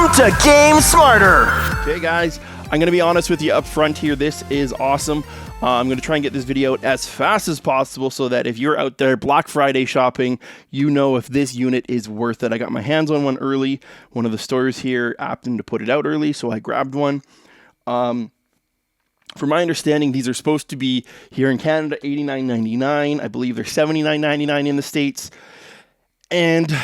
Welcome to Game Smarter. Okay guys, I'm going to be honest with you up front here. This is awesome. I'm going to try and get this video out as fast as possible so that if you're out there Black Friday shopping, you know if this unit is worth it. I got my hands on one early. One of the stores here happened to put it out early, so I grabbed one. From my understanding, these are supposed to be here in Canada $89.99. I believe they're $79.99 in the States. And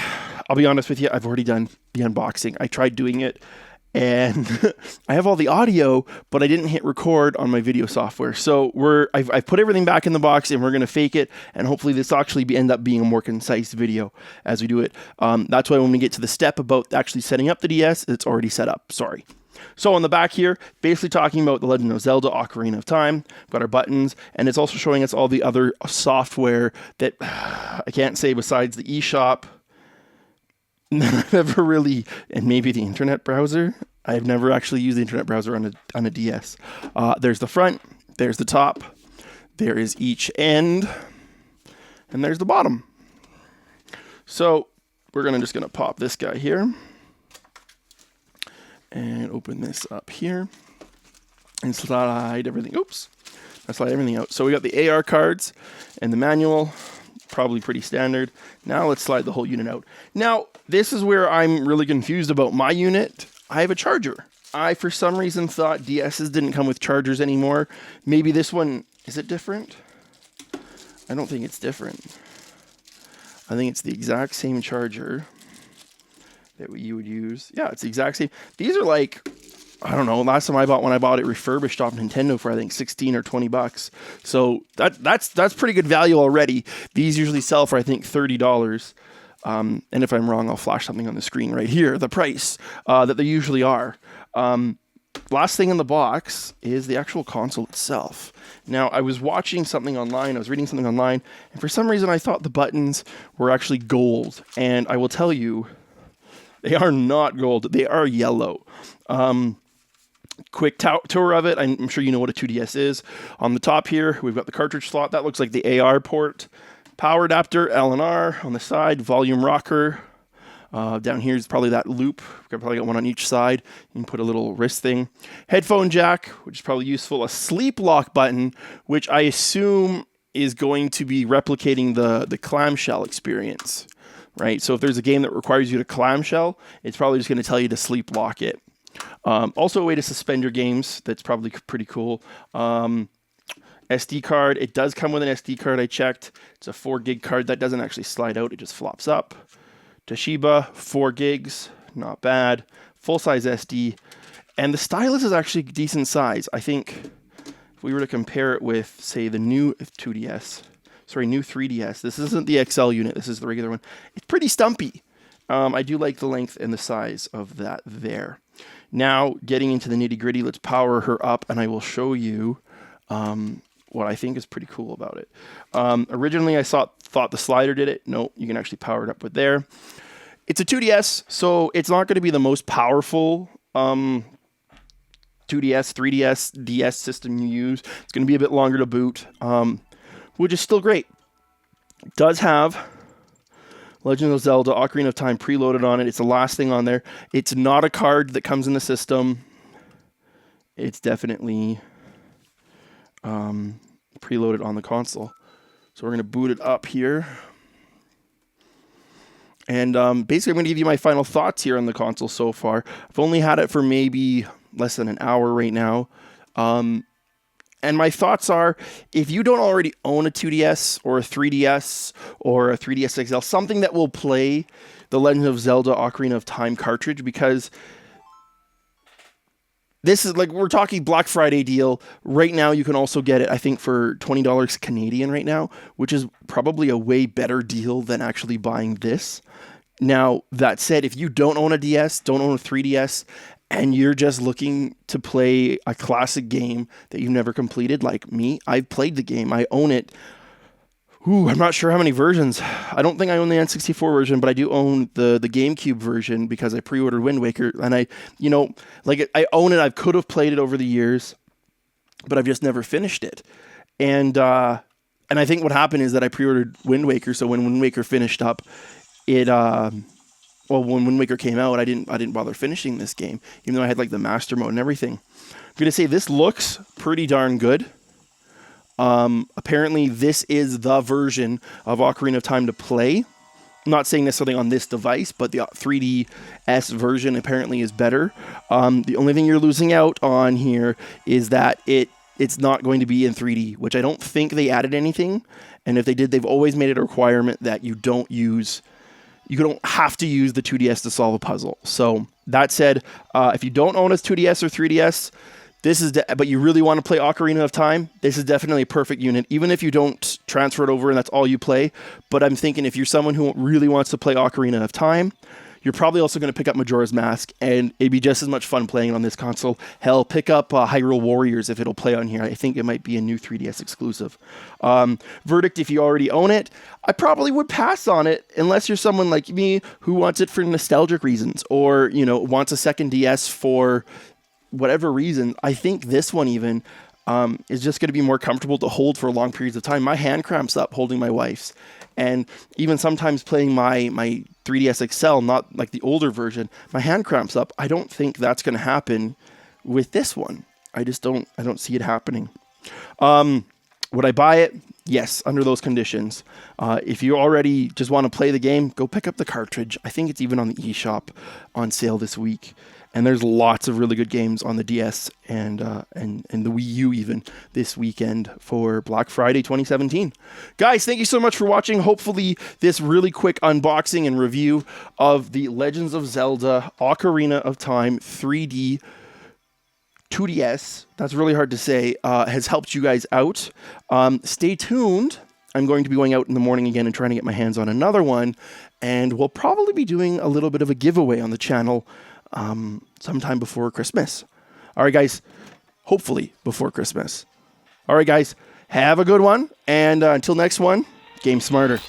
I'll be honest with you, I've already done the unboxing. I tried doing it and I have all the audio, but I didn't hit record on my video software. So I've put everything back in the box and we're going to fake it. And hopefully this actually end up being a more concise video as we do it. That's why when we get to the step about actually setting up the DS, it's already set up. Sorry. So on the back here, basically talking about The Legend of Zelda Ocarina of Time. We've got our buttons, and it's also showing us all the other software that I can't say besides the eShop. I've never really, and maybe the internet browser. I've never actually used the internet browser on a DS. There's the front, there's the top, there is each end, and there's the bottom. So we're just gonna pop this guy here. And open this up here and slide everything. Oops. I slide everything out. So we got the AR cards and the manual, probably pretty standard. Now let's slide the whole unit out. Now, this is where I'm really confused about my unit. I have a charger. I, for some reason, thought DSs didn't come with chargers anymore. Maybe this one, is it different? I don't think it's different. I think it's the exact same charger that you would use. Yeah, it's the exact same. These are like, I don't know, last time I bought it refurbished off Nintendo for I think 16 or 20 bucks. So that's pretty good value already. These usually sell for I think $30. And if I'm wrong, I'll flash something on the screen right here, the price that they usually are. Last thing in the box is the actual console itself. Now, I was watching something online, I was reading something online, and for some reason I thought the buttons were actually gold. And I will tell you, they are not gold. They are yellow. Quick tour of it. I'm sure you know what a 2DS is. On the top here, we've got the cartridge slot. That looks like the AR port. Power adapter, L and R. On the side, volume rocker. Down here is probably that loop. We've probably got one on each side. You can put a little wrist thing. Headphone jack, which is probably useful. A sleep lock button, which I assume is going to be replicating the clamshell experience. Right, so if there's a game that requires you to clamshell, it's probably just going to tell you to sleep lock it. Also a way to suspend your games. That's probably pretty cool. SD card. It does come with an SD card. I checked. It's a 4 gig card that doesn't actually slide out. It just flops up. Toshiba, 4 gigs. Not bad. Full size SD. And the stylus is actually decent size. I think if we were to compare it with, say, the new 2DS. Sorry, new 3DS. This isn't the XL unit. This is the regular one. It's pretty stumpy. I do like the length and the size of that there. Now, getting into the nitty gritty, let's power her up, and I will show you what I think is pretty cool about it. Originally, I thought the slider did it. No, you can actually power it up with there. It's a 2DS, so it's not going to be the most powerful 2DS, 3DS, DS system you use. It's going to be a bit longer to boot. Which is still great. It does have Legend of Zelda Ocarina of Time preloaded on it. It's the last thing on there. It's not a card that comes in the system. It's definitely preloaded on the console. So we're going to boot it up here. And basically I'm going to give you my final thoughts here on the console so far. I've only had it for maybe less than an hour right now. And my thoughts are, if you don't already own a 2DS or a 3DS or a 3DS XL, something that will play the Legend of Zelda Ocarina of Time cartridge, because this is like, we're talking Black Friday deal. Right now, you can also get it, I think, for $20 Canadian right now, which is probably a way better deal than actually buying this. Now, that said, if you don't own a DS, don't own a 3DS, and you're just looking to play a classic game that you've never completed, like me, I've played the game. I own it. I'm not sure how many versions. I don't think I own the N64 version, but I do own the GameCube version because I pre-ordered Wind Waker. And I own it. I could have played it over the years, but I've just never finished it. And I think what happened is that I pre-ordered Wind Waker, so when Wind Waker finished up, it well, when Wind Waker came out, I didn't bother finishing this game, even though I had like the master mode and everything. I'm gonna say this looks pretty darn good. Apparently, this is the version of Ocarina of Time to play. I'm not saying necessarily on this device, but the 3DS version apparently is better. The only thing you're losing out on here is that it's not going to be in 3D, which I don't think they added anything. And if they did, they've always made it a requirement that you don't have to use the 2DS to solve a puzzle. So that said, if you don't own a 2DS or 3DS, but you really want to play Ocarina of Time, this is definitely a perfect unit, even if you don't transfer it over and that's all you play. But I'm thinking if you're someone who really wants to play Ocarina of Time, you're probably also going to pick up Majora's Mask, and it'd be just as much fun playing it on this console. Hell, pick up Hyrule Warriors if it'll play on here. I think it might be a new 3DS exclusive. Verdict, if you already own it, I probably would pass on it unless you're someone like me who wants it for nostalgic reasons, or wants a second DS for whatever reason. I think this one even is just going to be more comfortable to hold for long periods of time. My hand cramps up holding my wife's, and even sometimes playing my 3DS XL, not like the older version, my hand cramps up. I don't think that's going to happen with this one. I don't see it happening. Would I buy it? Yes, under those conditions. If you already just want to play the game, go pick up the cartridge. I think it's even on the eShop on sale this week. And there's lots of really good games on the DS and the Wii U even this weekend for Black Friday 2017. Guys, thank you so much for watching. Hopefully this really quick unboxing and review of the Legends of Zelda Ocarina of Time 3D 2DS, that's really hard to say, has helped you guys out. Stay tuned. I'm going to be going out in the morning again and trying to get my hands on another one. And we'll probably be doing a little bit of a giveaway on the channel sometime before Christmas. All right, guys. Hopefully before Christmas. All right, guys. Have a good one. And until next one, game smarter.